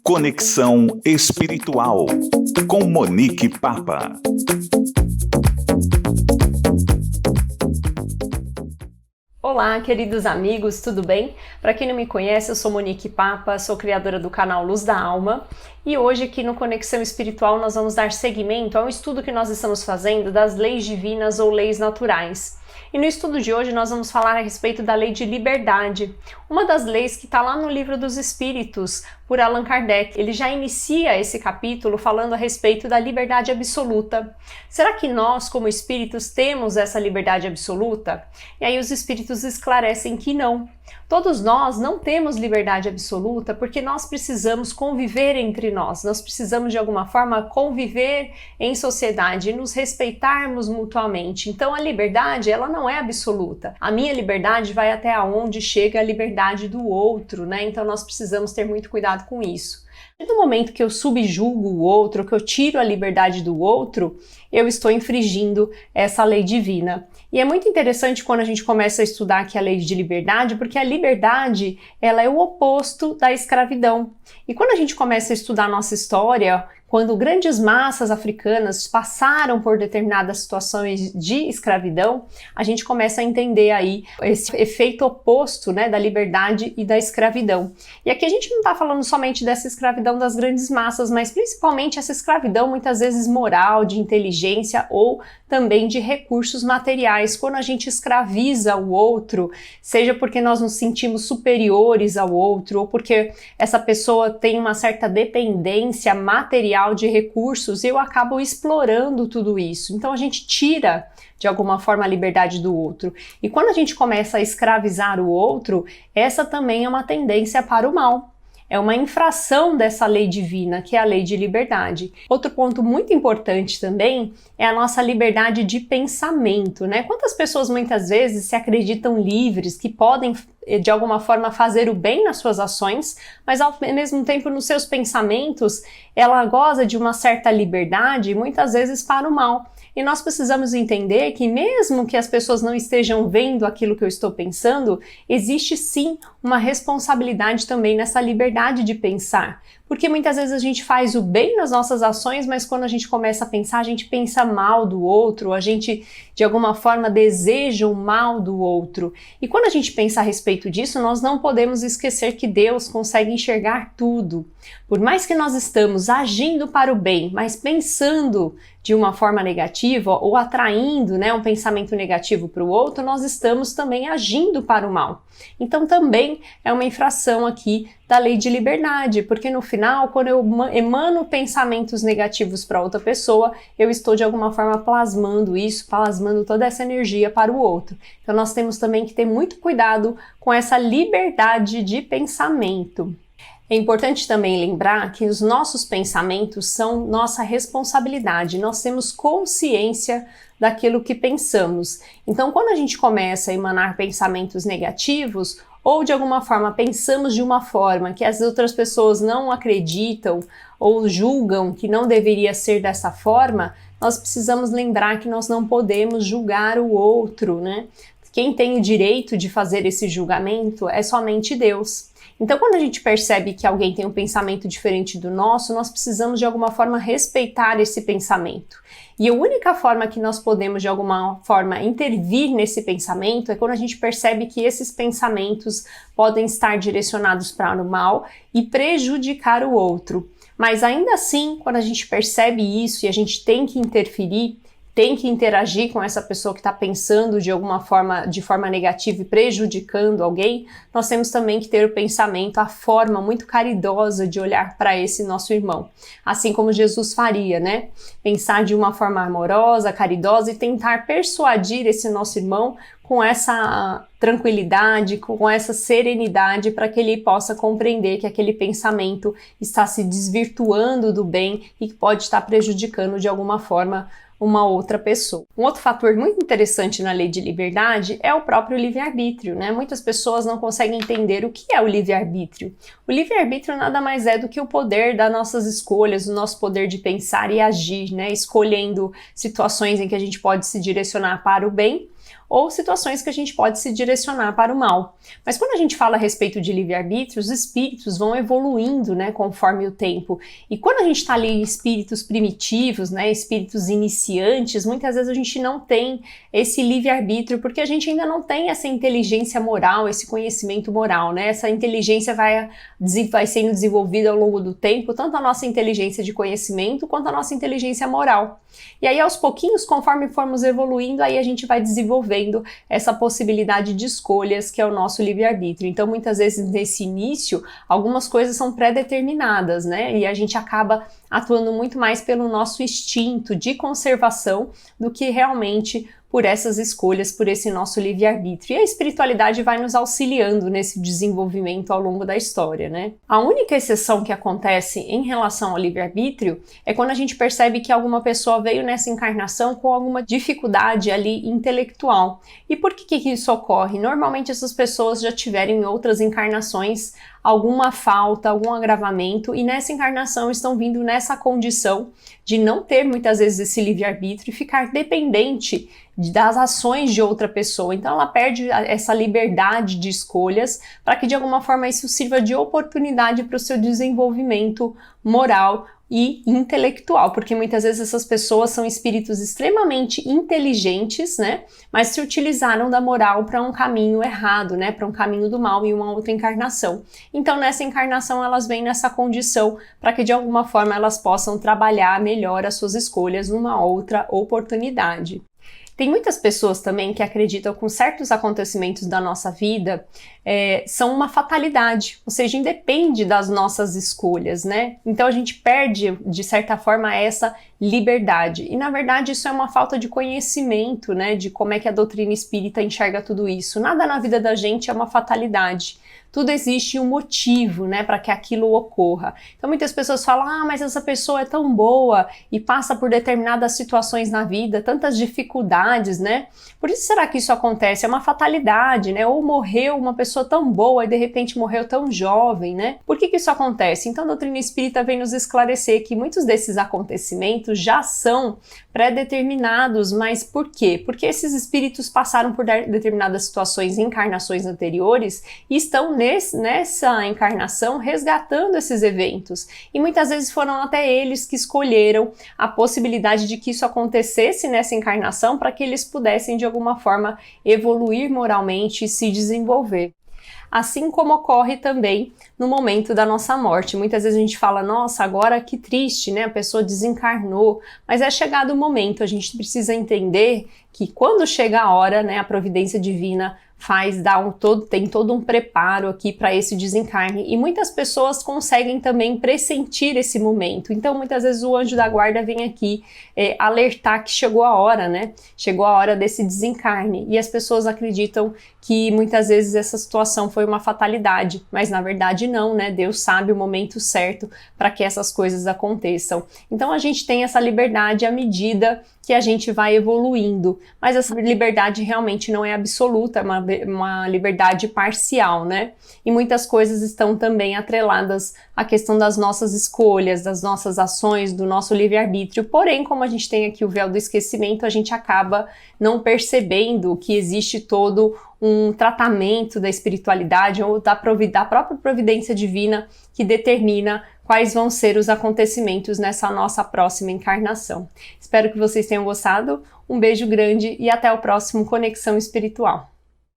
Conexão Espiritual, com Monique Papa. Olá, queridos amigos, tudo bem? Para quem não me conhece, eu sou Monique Papa, sou criadora do canal Luz da Alma e hoje aqui no Conexão Espiritual nós vamos dar seguimento a um estudo que nós estamos fazendo das leis divinas ou leis naturais. E no estudo de hoje nós vamos falar a respeito da lei de liberdade, uma das leis que está lá no Livro dos Espíritos, por Allan Kardec. Ele já inicia esse capítulo falando a respeito da liberdade absoluta. Será que nós, como espíritos, temos essa liberdade absoluta? E aí os espíritos esclarecem que não. Todos nós não temos liberdade absoluta porque nós precisamos conviver entre nós precisamos de alguma forma conviver em sociedade e nos respeitarmos mutuamente. Então a liberdade, ela não é absoluta. A minha liberdade vai até onde chega a liberdade do outro, né? Então nós precisamos ter muito cuidado com isso. No momento que eu subjugo o outro, que eu tiro a liberdade do outro, eu estou infringindo essa lei divina. E é muito interessante quando a gente começa a estudar aqui a lei de liberdade, porque a liberdade, ela é o oposto da escravidão. E quando a gente começa a estudar a nossa história, quando grandes massas africanas passaram por determinadas situações de escravidão, a gente começa a entender aí esse efeito oposto, né, da liberdade e da escravidão. E aqui a gente não está falando somente dessa escravidão das grandes massas, mas principalmente essa escravidão muitas vezes moral, de inteligência ou também de recursos materiais. Quando a gente escraviza o outro, seja porque nós nos sentimos superiores ao outro ou porque essa pessoa tem uma certa dependência material de recursos, eu acabo explorando tudo isso. Então a gente tira de alguma forma a liberdade do outro. E quando a gente começa a escravizar o outro, essa também é uma tendência para o mal. É uma infração dessa lei divina, que é a lei de liberdade. Outro ponto muito importante também é a nossa liberdade de pensamento, né? Quantas pessoas muitas vezes se acreditam livres, que podem de alguma forma fazer o bem nas suas ações, mas ao mesmo tempo nos seus pensamentos ela goza de uma certa liberdade, muitas vezes para o mal. E nós precisamos entender que mesmo que as pessoas não estejam vendo aquilo que eu estou pensando, existe sim uma responsabilidade também nessa liberdade de pensar. Porque muitas vezes a gente faz o bem nas nossas ações, mas quando a gente começa a pensar, a gente pensa mal do outro, a gente de alguma forma deseja o mal do outro. E quando a gente pensa a respeito disso, nós não podemos esquecer que Deus consegue enxergar tudo. Por mais que nós estamos agindo para o bem, mas pensando de uma forma negativa ou atraindo, né, um pensamento negativo para o outro, nós estamos também agindo para o mal. Então também é uma infração aqui da lei de liberdade, porque no final, quando eu emano pensamentos negativos para outra pessoa, eu estou de alguma forma plasmando isso, plasmando toda essa energia para o outro. Então nós temos também que ter muito cuidado com essa liberdade de pensamento. É importante também lembrar que os nossos pensamentos são nossa responsabilidade, nós temos consciência daquilo que pensamos. Então, quando a gente começa a emanar pensamentos negativos, ou de alguma forma pensamos de uma forma que as outras pessoas não acreditam ou julgam que não deveria ser dessa forma, nós precisamos lembrar que nós não podemos julgar o outro, né? Quem tem o direito de fazer esse julgamento é somente Deus. Então, quando a gente percebe que alguém tem um pensamento diferente do nosso, nós precisamos de alguma forma respeitar esse pensamento. E a única forma que nós podemos de alguma forma intervir nesse pensamento é quando a gente percebe que esses pensamentos podem estar direcionados para o mal e prejudicar o outro. Mas ainda assim, quando a gente percebe isso e a gente tem que interferir, tem que interagir com essa pessoa que está pensando de alguma forma, de forma negativa e prejudicando alguém, nós temos também que ter o pensamento, a forma muito caridosa de olhar para esse nosso irmão. Assim como Jesus faria, né? Pensar de uma forma amorosa, caridosa e tentar persuadir esse nosso irmão com essa tranquilidade, com essa serenidade para que ele possa compreender que aquele pensamento está se desvirtuando do bem e que pode estar prejudicando de alguma forma uma outra pessoa. Um outro fator muito interessante na lei de liberdade é o próprio livre-arbítrio, né? Muitas pessoas não conseguem entender o que é o livre-arbítrio. O livre-arbítrio nada mais é do que o poder das nossas escolhas, o nosso poder de pensar e agir, né? Escolhendo situações em que a gente pode se direcionar para o bem ou situações que a gente pode se direcionar para o mal. Mas quando a gente fala a respeito de livre-arbítrio, os espíritos vão evoluindo, né, conforme o tempo. E quando a gente está ali em espíritos primitivos, né, espíritos iniciantes, muitas vezes a gente não tem esse livre-arbítrio, porque a gente ainda não tem essa inteligência moral, esse conhecimento moral, né? Essa inteligência vai sendo desenvolvida ao longo do tempo, tanto a nossa inteligência de conhecimento quanto a nossa inteligência moral. E aí, aos pouquinhos, conforme formos evoluindo, aí a gente vai desenvolvendo essa possibilidade de escolhas, que é o nosso livre-arbítrio. Então, muitas vezes, nesse início, algumas coisas são pré-determinadas, né? E a gente acaba atuando muito mais pelo nosso instinto de conservação do que realmente por essas escolhas, por esse nosso livre-arbítrio. E a espiritualidade vai nos auxiliando nesse desenvolvimento ao longo da história, né? A única exceção que acontece em relação ao livre-arbítrio é quando a gente percebe que alguma pessoa veio nessa encarnação com alguma dificuldade ali intelectual. E por que isso ocorre? Normalmente essas pessoas já tiveram em outras encarnações alguma falta, algum agravamento, e nessa encarnação estão vindo nessa condição de não ter muitas vezes esse livre-arbítrio e ficar dependente das ações de outra pessoa. Então ela perde essa liberdade de escolhas para que de alguma forma isso sirva de oportunidade para o seu desenvolvimento moral e intelectual, porque muitas vezes essas pessoas são espíritos extremamente inteligentes, né, mas se utilizaram da moral para um caminho errado, né, para um caminho do mal em uma outra encarnação. Então nessa encarnação elas vêm nessa condição para que de alguma forma elas possam trabalhar melhor as suas escolhas numa outra oportunidade. Tem muitas pessoas também que acreditam que certos acontecimentos da nossa vida são uma fatalidade, ou seja, independe das nossas escolhas, né? Então a gente perde, de certa forma, essa liberdade. E na verdade isso é uma falta de conhecimento, né? De como é que a doutrina espírita enxerga tudo isso. Nada na vida da gente é uma fatalidade. Tudo existe um motivo, né, para que aquilo ocorra. Então muitas pessoas falam, mas essa pessoa é tão boa e passa por determinadas situações na vida, tantas dificuldades, né? Por isso será que isso acontece? É uma fatalidade, né? Ou morreu uma pessoa tão boa e de repente morreu tão jovem, né? Por que isso acontece? Então a doutrina espírita vem nos esclarecer que muitos desses acontecimentos já são pré-determinados, mas por quê? Porque esses espíritos passaram por determinadas situações em encarnações anteriores e estão nessa encarnação resgatando esses eventos. E muitas vezes foram até eles que escolheram a possibilidade de que isso acontecesse nessa encarnação para que eles pudessem de alguma forma evoluir moralmente e se desenvolver. Assim como ocorre também no momento da nossa morte. Muitas vezes a gente fala, nossa, agora que triste, né? A pessoa desencarnou, mas é chegado o momento, a gente precisa entender que quando chega a hora, né, a providência divina tem todo um preparo aqui para esse desencarne, e muitas pessoas conseguem também pressentir esse momento. Então muitas vezes o anjo da guarda vem aqui alertar que chegou a hora, né? Chegou a hora desse desencarne, e as pessoas acreditam que muitas vezes essa situação foi uma fatalidade, mas na verdade não, né? Deus sabe o momento certo para que essas coisas aconteçam. Então a gente tem essa liberdade à medida que a gente vai evoluindo, mas essa liberdade realmente não é absoluta, é uma liberdade parcial, né? E muitas coisas estão também atreladas à questão das nossas escolhas, das nossas ações, do nosso livre-arbítrio. Porém, como a gente tem aqui o véu do esquecimento, a gente acaba não percebendo que existe todo um tratamento da espiritualidade ou da própria providência divina que determina quais vão ser os acontecimentos nessa nossa próxima encarnação. Espero que vocês tenham gostado, um beijo grande e até o próximo Conexão Espiritual.